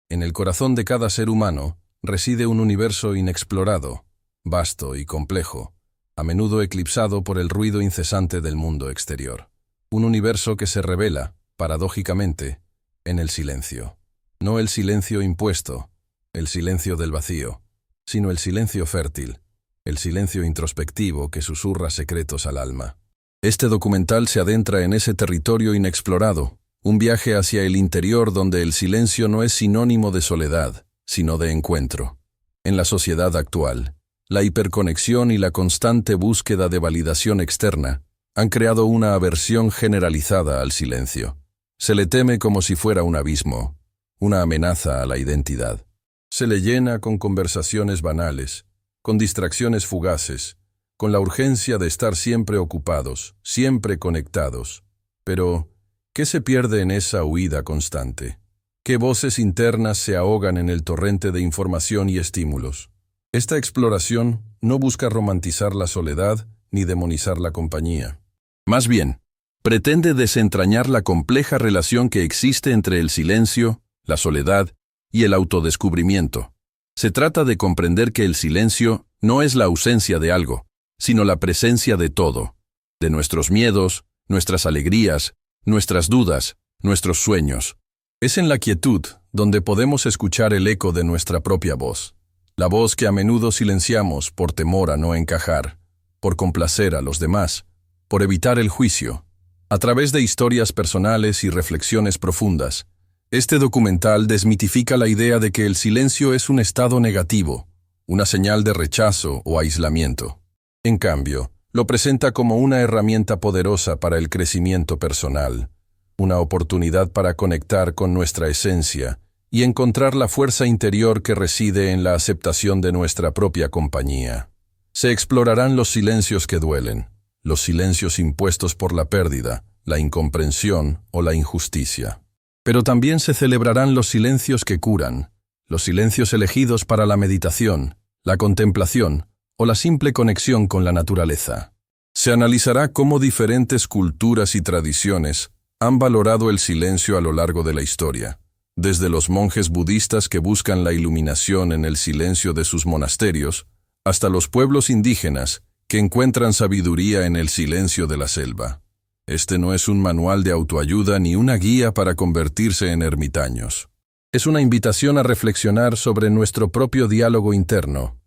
En el corazón de cada ser humano reside un universo inexplorado, vasto y complejo, a menudo eclipsado por el ruido incesante del mundo exterior. Un universo que se revela, paradójicamente, en el silencio. No el silencio impuesto, el silencio del vacío, sino el silencio fértil, el silencio introspectivo que susurra secretos al alma. Este documental se adentra en ese territorio inexplorado, un viaje hacia el interior donde el silencio no es sinónimo de soledad, sino de encuentro. En la sociedad actual, la hiperconexión y la constante búsqueda de validación externa han creado una aversión generalizada al silencio. Se le teme como si fuera un abismo, una amenaza a la identidad. Se le llena con conversaciones banales, con distracciones fugaces, con la urgencia de estar siempre ocupados, siempre conectados. Pero, ¿qué se pierde en esa huida constante? ¿Qué voces internas se ahogan en el torrente de información y estímulos? Esta exploración no busca romantizar la soledad ni demonizar la compañía. Más bien, pretende desentrañar la compleja relación que existe entre el silencio, la soledad y el autodescubrimiento. Se trata de comprender que el silencio no es la ausencia de algo, sino la presencia de todo, de nuestros miedos, nuestras alegrías, nuestras dudas, nuestros sueños. Es en la quietud donde podemos escuchar el eco de nuestra propia voz, la voz que a menudo silenciamos por temor a no encajar, por complacer a los demás, por evitar el juicio. A través de historias personales y reflexiones profundas, este documental desmitifica la idea de que el silencio es un estado negativo, una señal de rechazo o aislamiento. En cambio, lo presenta como una herramienta poderosa para el crecimiento personal, una oportunidad para conectar con nuestra esencia y encontrar la fuerza interior que reside en la aceptación de nuestra propia compañía. Se explorarán los silencios que duelen, los silencios impuestos por la pérdida, la incomprensión o la injusticia. Pero también se celebrarán los silencios que curan, los silencios elegidos para la meditación, la contemplación o la simple conexión con la naturaleza. Se analizará cómo diferentes culturas y tradiciones han valorado el silencio a lo largo de la historia, desde los monjes budistas que buscan la iluminación en el silencio de sus monasterios, hasta los pueblos indígenas que encuentran sabiduría en el silencio de la selva. Este no es un manual de autoayuda ni una guía para convertirse en ermitaños. Es una invitación a reflexionar sobre nuestro propio diálogo interno,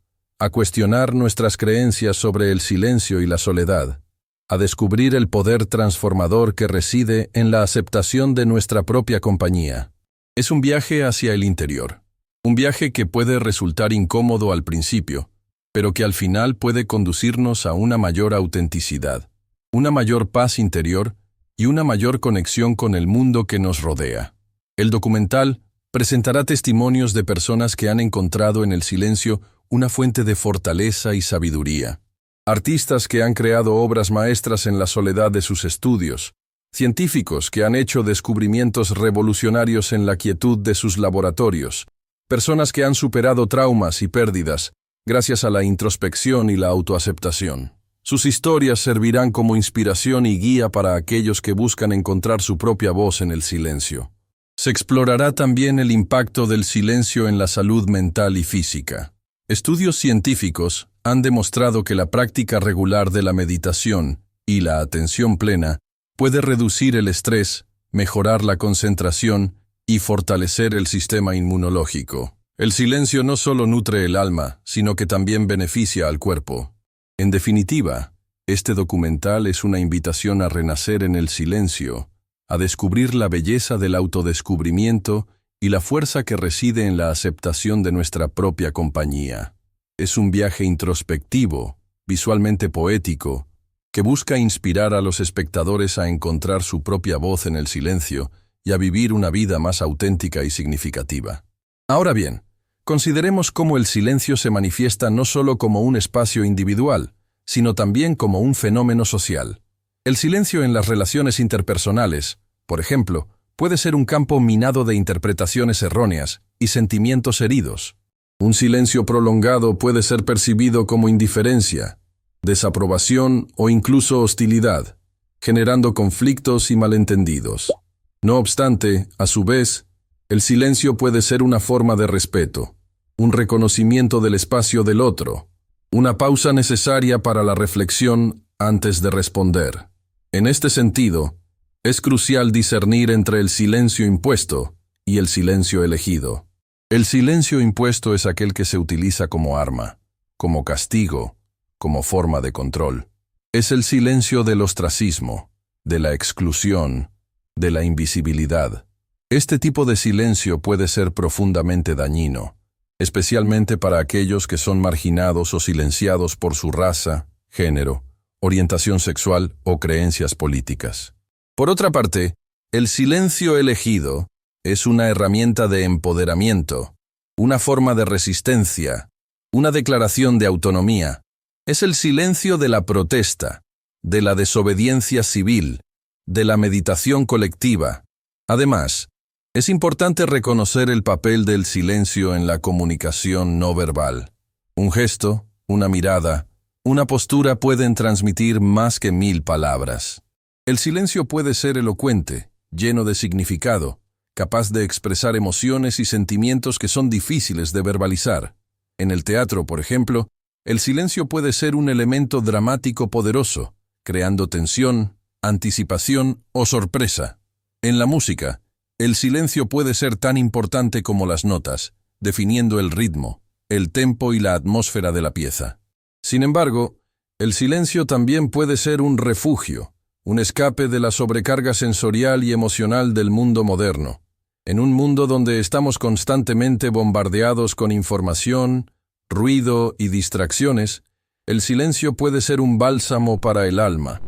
a cuestionar nuestras creencias sobre el silencio y la soledad, a descubrir el poder transformador que reside en la aceptación de nuestra propia compañía. Es un viaje hacia el interior, un viaje que puede resultar incómodo al principio, pero que al final puede conducirnos a una mayor autenticidad, una mayor paz interior y una mayor conexión con el mundo que nos rodea. El documental presentará testimonios de personas que han encontrado en el silencio una fuente de fortaleza y sabiduría. Artistas que han creado obras maestras en la soledad de sus estudios, científicos que han hecho descubrimientos revolucionarios en la quietud de sus laboratorios, personas que han superado traumas y pérdidas gracias a la introspección y la autoaceptación. Sus historias servirán como inspiración y guía para aquellos que buscan encontrar su propia voz en el silencio. Se explorará también el impacto del silencio en la salud mental y física. Estudios científicos han demostrado que la práctica regular de la meditación y la atención plena puede reducir el estrés, mejorar la concentración y fortalecer el sistema inmunológico. El silencio no solo nutre el alma, sino que también beneficia al cuerpo. En definitiva, este documental es una invitación a renacer en el silencio, a descubrir la belleza del autodescubrimiento y la fuerza que reside en la aceptación de nuestra propia compañía. Es un viaje introspectivo, visualmente poético, que busca inspirar a los espectadores a encontrar su propia voz en el silencio y a vivir una vida más auténtica y significativa. Ahora bien, consideremos cómo el silencio se manifiesta no solo como un espacio individual, sino también como un fenómeno social. El silencio en las relaciones interpersonales, por ejemplo, puede ser un campo minado de interpretaciones erróneas y sentimientos heridos. Un silencio prolongado puede ser percibido como indiferencia, desaprobación o incluso hostilidad, generando conflictos y malentendidos. No obstante, a su vez, El silencio puede ser una forma de respeto, un reconocimiento del espacio del otro, una pausa necesaria para la reflexión antes de responder. En este sentido, es crucial discernir entre el silencio impuesto y el silencio elegido. El silencio impuesto es aquel que se utiliza como arma, como castigo, como forma de control. Es el silencio del ostracismo, de la exclusión, de la invisibilidad. Este tipo de silencio puede ser profundamente dañino, especialmente para aquellos que son marginados o silenciados por su raza, género, orientación sexual o creencias políticas. Por otra parte, el silencio elegido es una herramienta de empoderamiento, una forma de resistencia, una declaración de autonomía. Es el silencio de la protesta, de la desobediencia civil, de la meditación colectiva. Además, es importante reconocer el papel del silencio en la comunicación no verbal. Un gesto, una mirada, una postura pueden transmitir más que 1000 palabras. El silencio puede ser elocuente, lleno de significado, capaz de expresar emociones y sentimientos que son difíciles de verbalizar. En el teatro, por ejemplo, el silencio puede ser un elemento dramático poderoso, creando tensión, anticipación o sorpresa. En la música, el silencio puede ser tan importante como las notas, definiendo el ritmo, el tempo y la atmósfera de la pieza. Sin embargo, el silencio también puede ser un refugio, un escape de la sobrecarga sensorial y emocional del mundo moderno. En un mundo donde estamos constantemente bombardeados con información, ruido y distracciones, el silencio puede ser un bálsamo para el alma,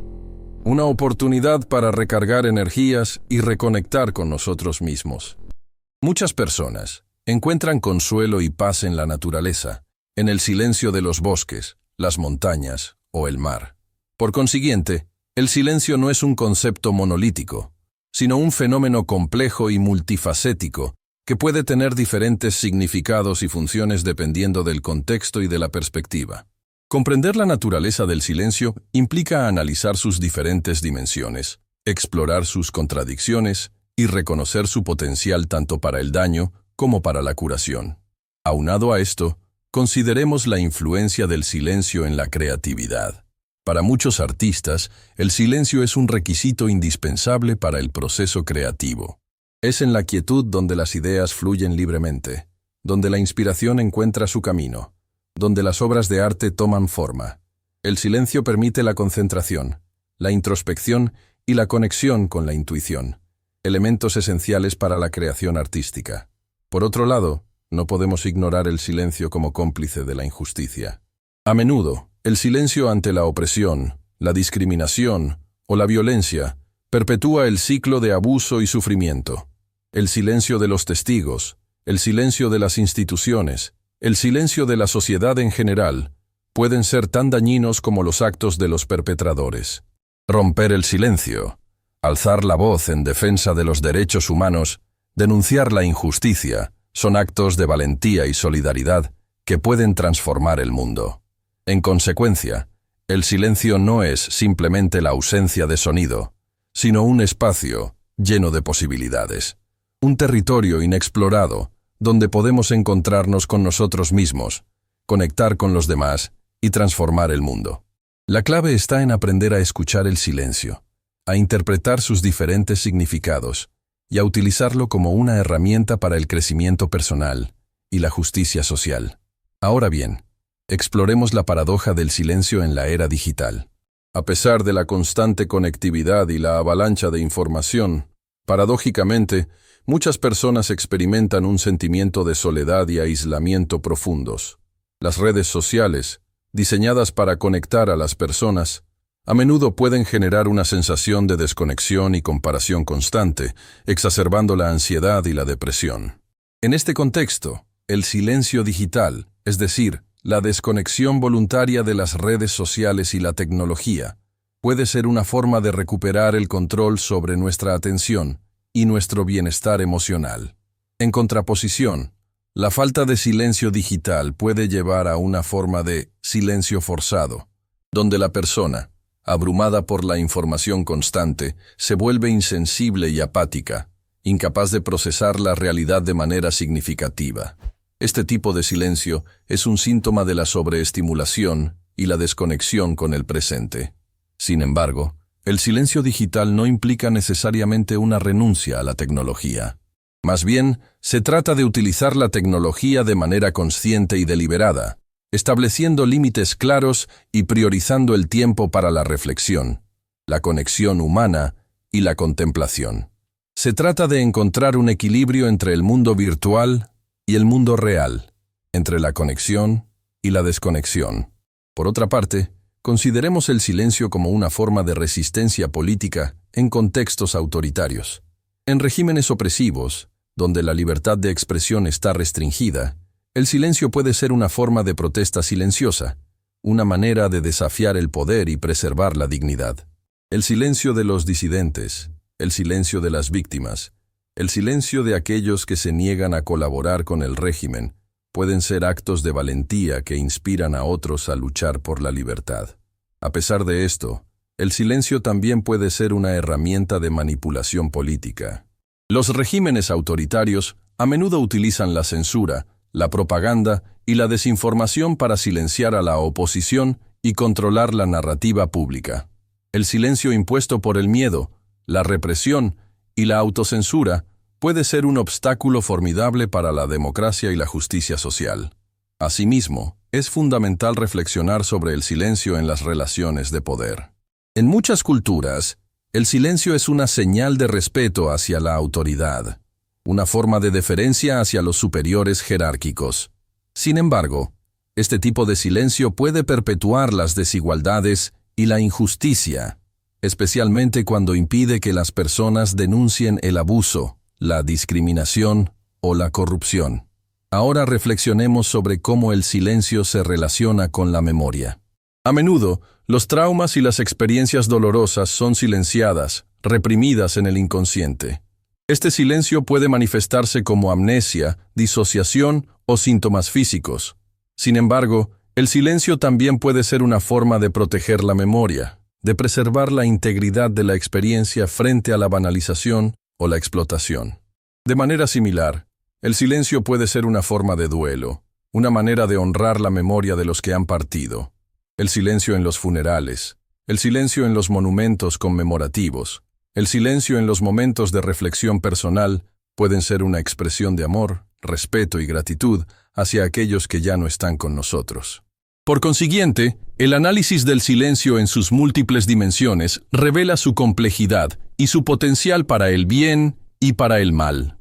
una oportunidad para recargar energías y reconectar con nosotros mismos. Muchas personas encuentran consuelo y paz en la naturaleza, en el silencio de los bosques, las montañas o el mar. Por consiguiente, el silencio no es un concepto monolítico, sino un fenómeno complejo y multifacético que puede tener diferentes significados y funciones dependiendo del contexto y de la perspectiva. Comprender la naturaleza del silencio implica analizar sus diferentes dimensiones, explorar sus contradicciones y reconocer su potencial tanto para el daño como para la curación. Aunado a esto, consideremos la influencia del silencio en la creatividad. Para muchos artistas, el silencio es un requisito indispensable para el proceso creativo. Es en la quietud donde las ideas fluyen libremente, donde la inspiración encuentra su camino, donde las obras de arte toman forma. El silencio permite la concentración, la introspección y la conexión con la intuición, elementos esenciales para la creación artística. Por otro lado, no podemos ignorar el silencio como cómplice de la injusticia. A menudo, el silencio ante la opresión, la discriminación o la violencia perpetúa el ciclo de abuso y sufrimiento. El silencio de los testigos, el silencio de las instituciones, el silencio de la sociedad en general, pueden ser tan dañinos como los actos de los perpetradores. Romper el silencio, alzar la voz en defensa de los derechos humanos, denunciar la injusticia, son actos de valentía y solidaridad que pueden transformar el mundo. En consecuencia, el silencio no es simplemente la ausencia de sonido, sino un espacio lleno de posibilidades, un territorio inexplorado donde podemos encontrarnos con nosotros mismos, conectar con los demás y transformar el mundo. La clave está en aprender a escuchar el silencio, a interpretar sus diferentes significados y a utilizarlo como una herramienta para el crecimiento personal y la justicia social. Ahora bien, exploremos la paradoja del silencio en la era digital. A pesar de la constante conectividad y la avalancha de información, paradójicamente, muchas personas experimentan un sentimiento de soledad y aislamiento profundos. Las redes sociales, diseñadas para conectar a las personas, a menudo pueden generar una sensación de desconexión y comparación constante, exacerbando la ansiedad y la depresión. En este contexto, el silencio digital, es decir, la desconexión voluntaria de las redes sociales y la tecnología, puede ser una forma de recuperar el control sobre nuestra atención y nuestro bienestar emocional. En contraposición, la falta de silencio digital puede llevar a una forma de silencio forzado, donde la persona, abrumada por la información constante, se vuelve insensible y apática, incapaz de procesar la realidad de manera significativa. Este tipo de silencio es un síntoma de la sobreestimulación y la desconexión con el presente. Sin embargo, el silencio digital no implica necesariamente una renuncia a la tecnología. Más bien, se trata de utilizar la tecnología de manera consciente y deliberada, estableciendo límites claros y priorizando el tiempo para la reflexión, la conexión humana y la contemplación. Se trata de encontrar un equilibrio entre el mundo virtual y el mundo real, entre la conexión y la desconexión. Por otra parte, consideremos el silencio como una forma de resistencia política en contextos autoritarios. En regímenes opresivos, donde la libertad de expresión está restringida, el silencio puede ser una forma de protesta silenciosa, una manera de desafiar el poder y preservar la dignidad. El silencio de los disidentes, el silencio de las víctimas, el silencio de aquellos que se niegan a colaborar con el régimen, pueden ser actos de valentía que inspiran a otros a luchar por la libertad. A pesar de esto, el silencio también puede ser una herramienta de manipulación política. Los regímenes autoritarios a menudo utilizan la censura, la propaganda y la desinformación para silenciar a la oposición y controlar la narrativa pública. El silencio impuesto por el miedo, la represión y la autocensura puede ser un obstáculo formidable para la democracia y la justicia social. Asimismo, es fundamental reflexionar sobre el silencio en las relaciones de poder. En muchas culturas, el silencio es una señal de respeto hacia la autoridad, una forma de deferencia hacia los superiores jerárquicos. Sin embargo, este tipo de silencio puede perpetuar las desigualdades y la injusticia, especialmente cuando impide que las personas denuncien el abuso, la discriminación o la corrupción. Ahora reflexionemos sobre cómo el silencio se relaciona con la memoria. A menudo, los traumas y las experiencias dolorosas son silenciadas, reprimidas en el inconsciente. Este silencio puede manifestarse como amnesia, disociación o síntomas físicos. Sin embargo, el silencio también puede ser una forma de proteger la memoria, de preservar la integridad de la experiencia frente a la banalización o la explotación. De manera similar, el silencio puede ser una forma de duelo, una manera de honrar la memoria de los que han partido. El silencio en los funerales, el silencio en los monumentos conmemorativos, el silencio en los momentos de reflexión personal pueden ser una expresión de amor, respeto y gratitud hacia aquellos que ya no están con nosotros. Por consiguiente, el análisis del silencio en sus múltiples dimensiones revela su complejidad y su potencial para el bien y para el mal.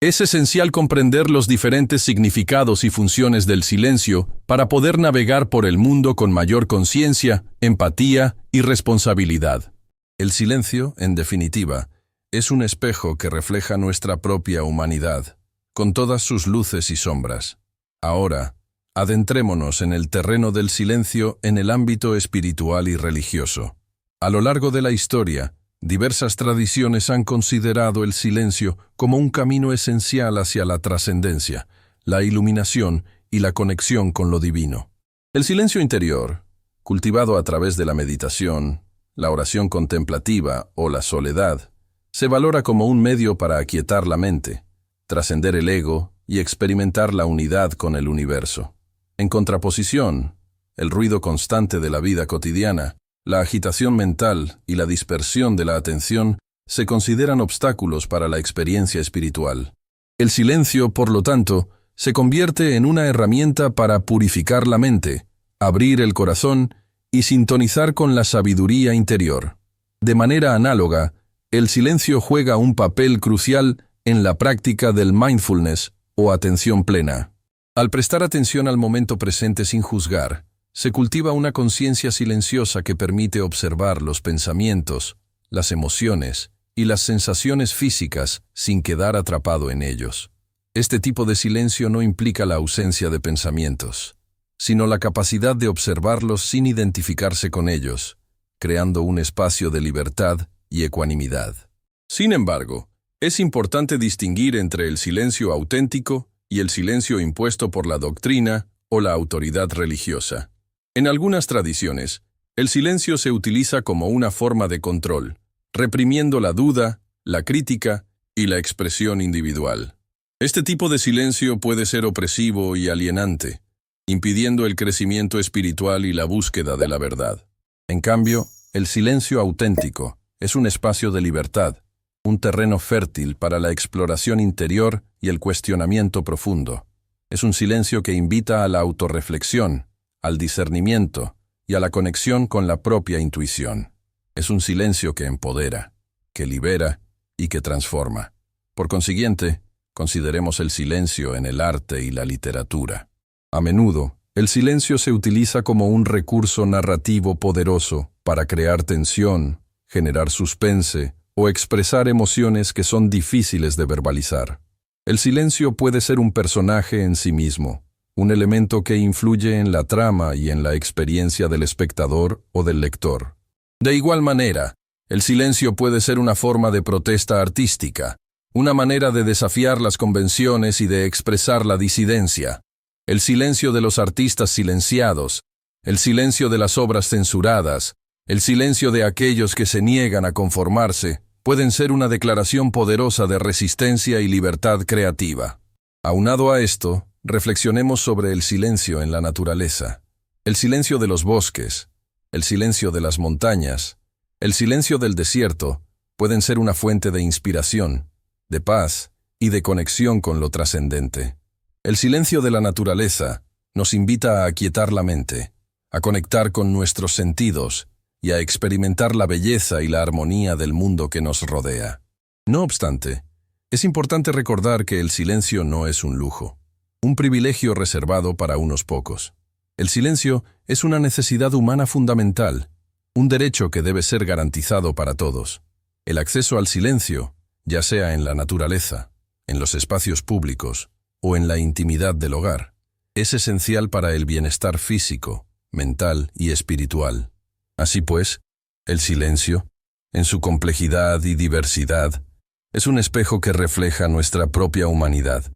Es esencial comprender los diferentes significados y funciones del silencio para poder navegar por el mundo con mayor conciencia, empatía y responsabilidad. El silencio, en definitiva, es un espejo que refleja nuestra propia humanidad, con todas sus luces y sombras. Ahora, adentrémonos en el terreno del silencio en el ámbito espiritual y religioso. A lo largo de la historia, diversas tradiciones han considerado el silencio como un camino esencial hacia la trascendencia, la iluminación y la conexión con lo divino. El silencio interior, cultivado a través de la meditación, la oración contemplativa o la soledad, se valora como un medio para aquietar la mente, trascender el ego y experimentar la unidad con el universo. En contraposición, el ruido constante de la vida cotidiana, la agitación mental y la dispersión de la atención se consideran obstáculos para la experiencia espiritual. El silencio, por lo tanto, se convierte en una herramienta para purificar la mente, abrir el corazón y sintonizar con la sabiduría interior. De manera análoga, el silencio juega un papel crucial en la práctica del mindfulness o atención plena. Al prestar atención al momento presente sin juzgar, se cultiva una conciencia silenciosa que permite observar los pensamientos, las emociones y las sensaciones físicas sin quedar atrapado en ellos. Este tipo de silencio no implica la ausencia de pensamientos, sino la capacidad de observarlos sin identificarse con ellos, creando un espacio de libertad y ecuanimidad. Sin embargo, es importante distinguir entre el silencio auténtico y el silencio impuesto por la doctrina o la autoridad religiosa. En algunas tradiciones, el silencio se utiliza como una forma de control, reprimiendo la duda, la crítica y la expresión individual. Este tipo de silencio puede ser opresivo y alienante, impidiendo el crecimiento espiritual y la búsqueda de la verdad. En cambio, el silencio auténtico es un espacio de libertad, un terreno fértil para la exploración interior y el cuestionamiento profundo. Es un silencio que invita a la autorreflexión, al discernimiento y a la conexión con la propia intuición. Es un silencio que empodera, que libera y que transforma. Por consiguiente, consideremos el silencio en el arte y la literatura. A menudo, el silencio se utiliza como un recurso narrativo poderoso para crear tensión, generar suspense o expresar emociones que son difíciles de verbalizar. El silencio puede ser un personaje en sí mismo, un elemento que influye en la trama y en la experiencia del espectador o del lector. De igual manera, el silencio puede ser una forma de protesta artística, una manera de desafiar las convenciones y de expresar la disidencia. El silencio de los artistas silenciados, el silencio de las obras censuradas, el silencio de aquellos que se niegan a conformarse, pueden ser una declaración poderosa de resistencia y libertad creativa. Aunado a esto, reflexionemos sobre el silencio en la naturaleza. El silencio de los bosques, el silencio de las montañas, el silencio del desierto pueden ser una fuente de inspiración, de paz y de conexión con lo trascendente. El silencio de la naturaleza nos invita a aquietar la mente, a conectar con nuestros sentidos y a experimentar la belleza y la armonía del mundo que nos rodea. No obstante, es importante recordar que el silencio no es un lujo, un privilegio reservado para unos pocos. El silencio es una necesidad humana fundamental, un derecho que debe ser garantizado para todos. El acceso al silencio, ya sea en la naturaleza, en los espacios públicos o en la intimidad del hogar, es esencial para el bienestar físico, mental y espiritual. Así pues, el silencio, en su complejidad y diversidad, es un espejo que refleja nuestra propia humanidad,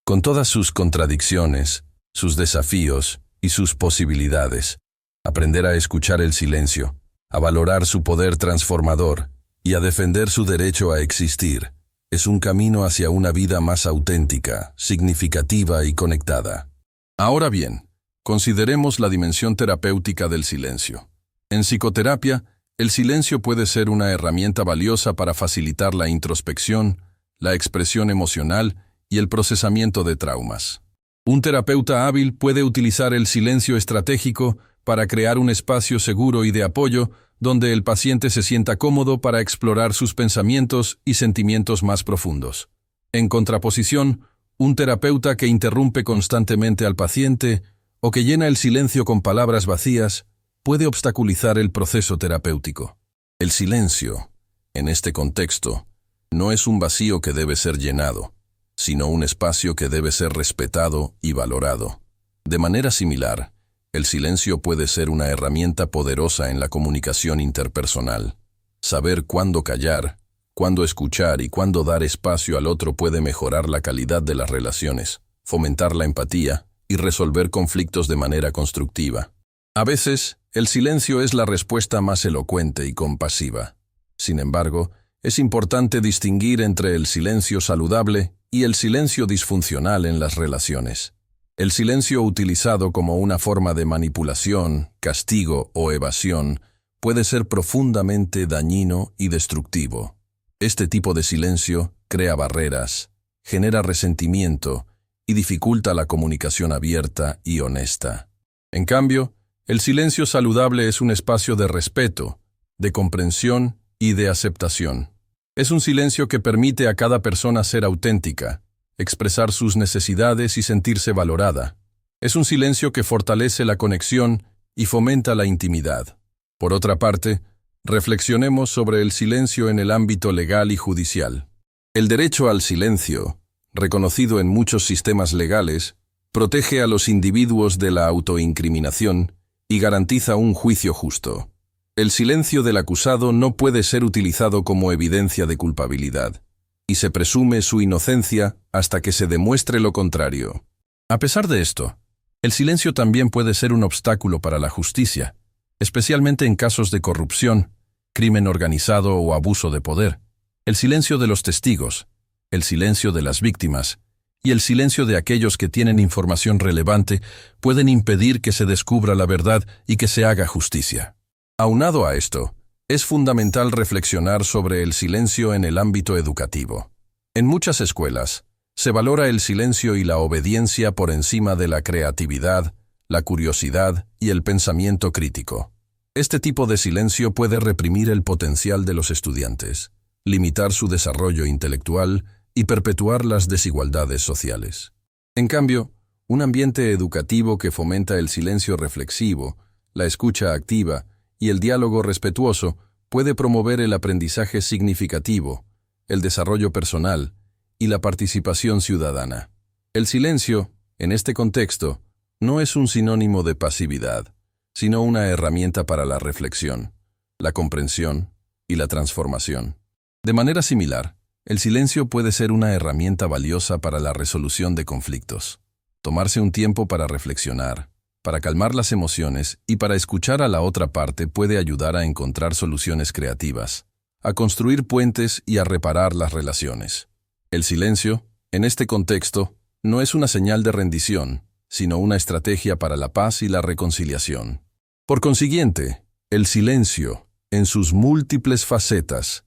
con todas sus contradicciones, sus desafíos y sus posibilidades. Aprender a escuchar el silencio, a valorar su poder transformador y a defender su derecho a existir, es un camino hacia una vida más auténtica, significativa y conectada. Ahora bien, consideremos la dimensión terapéutica del silencio. En psicoterapia, el silencio puede ser una herramienta valiosa para facilitar la introspección, la expresión emocional y el procesamiento de traumas. Un terapeuta hábil puede utilizar el silencio estratégico para crear un espacio seguro y de apoyo donde el paciente se sienta cómodo para explorar sus pensamientos y sentimientos más profundos. En contraposición, un terapeuta que interrumpe constantemente al paciente o que llena el silencio con palabras vacías puede obstaculizar el proceso terapéutico. El silencio, en este contexto, no es un vacío que debe ser llenado, sino un espacio que debe ser respetado y valorado. De manera similar, el silencio puede ser una herramienta poderosa en la comunicación interpersonal. Saber cuándo callar, cuándo escuchar y cuándo dar espacio al otro puede mejorar la calidad de las relaciones, fomentar la empatía y resolver conflictos de manera constructiva. A veces, el silencio es la respuesta más elocuente y compasiva. Sin embargo, es importante distinguir entre el silencio saludable y el silencio disfuncional en las relaciones. El silencio utilizado como una forma de manipulación, castigo o evasión puede ser profundamente dañino y destructivo. Este tipo de silencio crea barreras, genera resentimiento y dificulta la comunicación abierta y honesta. En cambio, el silencio saludable es un espacio de respeto, de comprensión y de aceptación. Es un silencio que permite a cada persona ser auténtica, expresar sus necesidades y sentirse valorada. Es un silencio que fortalece la conexión y fomenta la intimidad. Por otra parte, reflexionemos sobre el silencio en el ámbito legal y judicial. El derecho al silencio, reconocido en muchos sistemas legales, protege a los individuos de la autoincriminación y garantiza un juicio justo. El silencio del acusado no puede ser utilizado como evidencia de culpabilidad, y se presume su inocencia hasta que se demuestre lo contrario. A pesar de esto, el silencio también puede ser un obstáculo para la justicia, especialmente en casos de corrupción, crimen organizado o abuso de poder. El silencio de los testigos, el silencio de las víctimas y el silencio de aquellos que tienen información relevante pueden impedir que se descubra la verdad y que se haga justicia. Aunado a esto, es fundamental reflexionar sobre el silencio en el ámbito educativo. En muchas escuelas, se valora el silencio y la obediencia por encima de la creatividad, la curiosidad y el pensamiento crítico. Este tipo de silencio puede reprimir el potencial de los estudiantes, limitar su desarrollo intelectual y perpetuar las desigualdades sociales. En cambio, un ambiente educativo que fomenta el silencio reflexivo, la escucha activa y el diálogo respetuoso puede promover el aprendizaje significativo, el desarrollo personal y la participación ciudadana. El silencio, en este contexto, no es un sinónimo de pasividad, sino una herramienta para la reflexión, la comprensión y la transformación. De manera similar, el silencio puede ser una herramienta valiosa para la resolución de conflictos. Tomarse un tiempo para reflexionar, para calmar las emociones y para escuchar a la otra parte puede ayudar a encontrar soluciones creativas, a construir puentes y a reparar las relaciones. El silencio, en este contexto, no es una señal de rendición, sino una estrategia para la paz y la reconciliación. Por consiguiente, el silencio, en sus múltiples facetas,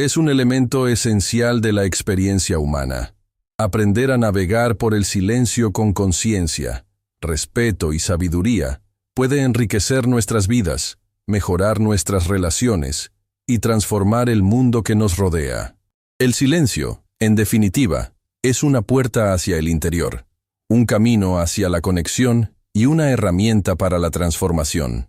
es un elemento esencial de la experiencia humana. Aprender a navegar por el silencio con conciencia, respeto y sabiduría puede enriquecer nuestras vidas, mejorar nuestras relaciones y transformar el mundo que nos rodea. El silencio, en definitiva, es una puerta hacia el interior, un camino hacia la conexión y una herramienta para la transformación.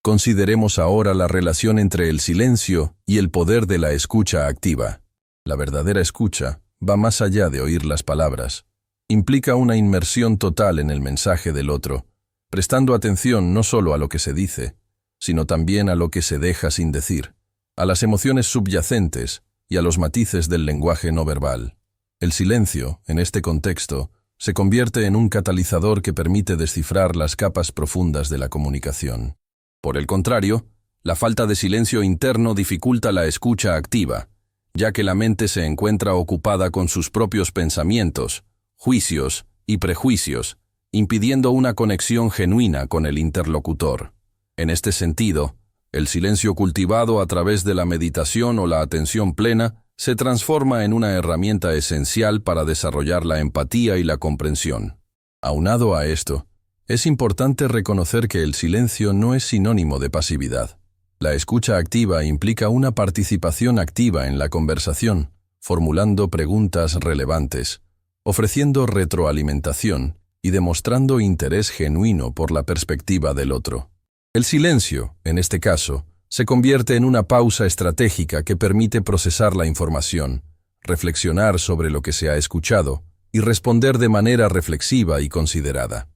Consideremos ahora la relación entre el silencio y el poder de la escucha activa. La verdadera escucha va más allá de oír las palabras. Implica una inmersión total en el mensaje del otro, prestando atención no solo a lo que se dice, sino también a lo que se deja sin decir, a las emociones subyacentes y a los matices del lenguaje no verbal. El silencio, en este contexto, se convierte en un catalizador que permite descifrar las capas profundas de la comunicación. Por el contrario, la falta de silencio interno dificulta la escucha activa, ya que la mente se encuentra ocupada con sus propios pensamientos, juicios y prejuicios, impidiendo una conexión genuina con el interlocutor. En este sentido, el silencio cultivado a través de la meditación o la atención plena se transforma en una herramienta esencial para desarrollar la empatía y la comprensión. Aunado a esto, es importante reconocer que el silencio no es sinónimo de pasividad. La escucha activa implica una participación activa en la conversación, formulando preguntas relevantes, ofreciendo retroalimentación y demostrando interés genuino por la perspectiva del otro. El silencio, en este caso, se convierte en una pausa estratégica que permite procesar la información, reflexionar sobre lo que se ha escuchado y responder de manera reflexiva y considerada.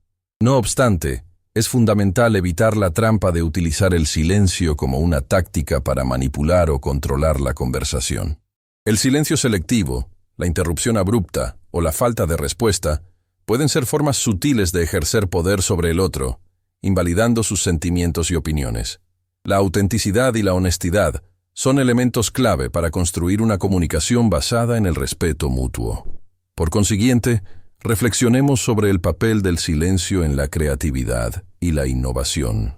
No obstante, es fundamental evitar la trampa de utilizar el silencio como una táctica para manipular o controlar la conversación. El silencio selectivo, la interrupción abrupta o la falta de respuesta pueden ser formas sutiles de ejercer poder sobre el otro, invalidando sus sentimientos y opiniones. La autenticidad y la honestidad son elementos clave para construir una comunicación basada en el respeto mutuo. Por consiguiente, reflexionemos sobre el papel del silencio en la creatividad y la innovación.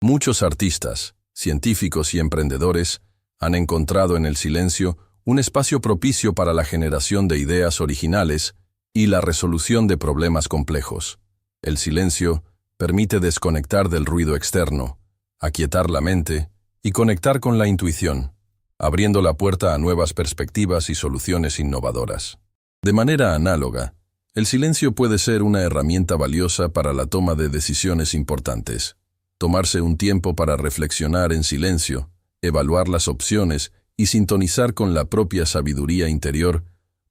Muchos artistas, científicos y emprendedores han encontrado en el silencio un espacio propicio para la generación de ideas originales y la resolución de problemas complejos. El silencio permite desconectar del ruido externo, aquietar la mente y conectar con la intuición, abriendo la puerta a nuevas perspectivas y soluciones innovadoras. De manera análoga, el silencio puede ser una herramienta valiosa para la toma de decisiones importantes. Tomarse un tiempo para reflexionar en silencio, evaluar las opciones y sintonizar con la propia sabiduría interior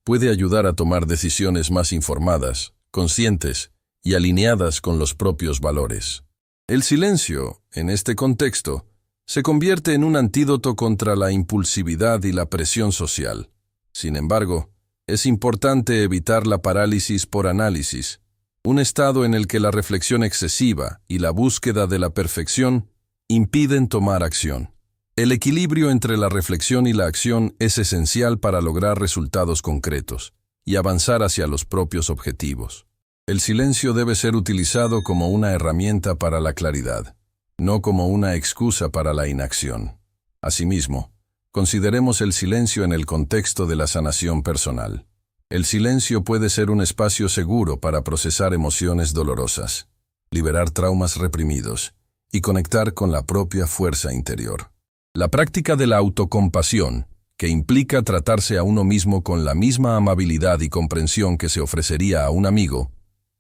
puede ayudar a tomar decisiones más informadas, conscientes y alineadas con los propios valores. El silencio, en este contexto, se convierte en un antídoto contra la impulsividad y la presión social. Sin embargo, es importante evitar la parálisis por análisis, un estado en el que la reflexión excesiva y la búsqueda de la perfección impiden tomar acción. El equilibrio entre la reflexión y la acción es esencial para lograr resultados concretos, y avanzar hacia los propios objetivos. El silencio debe ser utilizado como una herramienta para la claridad, no como una excusa para la inacción. Asimismo, consideremos el silencio en el contexto de la sanación personal. El silencio puede ser un espacio seguro para procesar emociones dolorosas, liberar traumas reprimidos y conectar con la propia fuerza interior. La práctica de la autocompasión, que implica tratarse a uno mismo con la misma amabilidad y comprensión que se ofrecería a un amigo,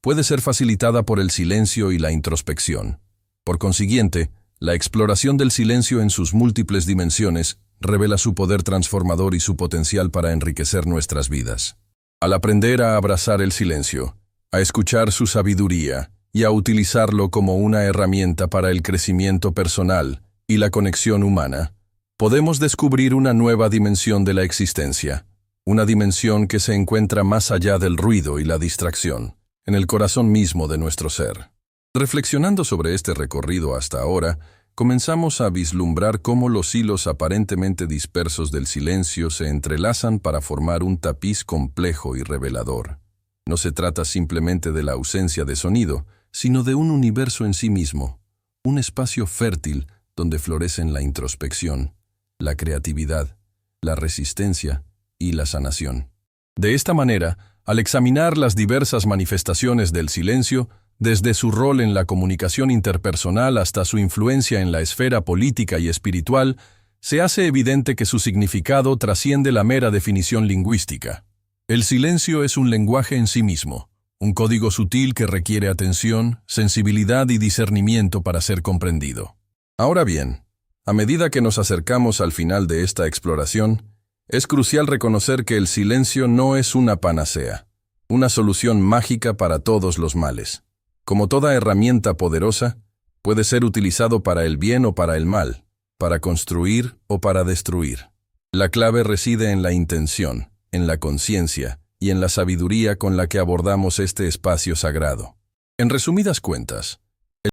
puede ser facilitada por el silencio y la introspección. Por consiguiente, la exploración del silencio en sus múltiples dimensiones revela su poder transformador y su potencial para enriquecer nuestras vidas. Al aprender a abrazar el silencio, a escuchar su sabiduría y a utilizarlo como una herramienta para el crecimiento personal y la conexión humana, podemos descubrir una nueva dimensión de la existencia, una dimensión que se encuentra más allá del ruido y la distracción, en el corazón mismo de nuestro ser. Reflexionando sobre este recorrido hasta ahora, comenzamos a vislumbrar cómo los hilos aparentemente dispersos del silencio se entrelazan para formar un tapiz complejo y revelador. No se trata simplemente de la ausencia de sonido, sino de un universo en sí mismo, un espacio fértil donde florecen la introspección, la creatividad, la resistencia y la sanación. De esta manera, al examinar las diversas manifestaciones del silencio, desde su rol en la comunicación interpersonal hasta su influencia en la esfera política y espiritual, se hace evidente que su significado trasciende la mera definición lingüística. El silencio es un lenguaje en sí mismo, un código sutil que requiere atención, sensibilidad y discernimiento para ser comprendido. Ahora bien, a medida que nos acercamos al final de esta exploración, es crucial reconocer que el silencio no es una panacea, una solución mágica para todos los males. Como toda herramienta poderosa, puede ser utilizado para el bien o para el mal, para construir o para destruir. La clave reside en la intención, en la conciencia y en la sabiduría con la que abordamos este espacio sagrado. En resumidas cuentas,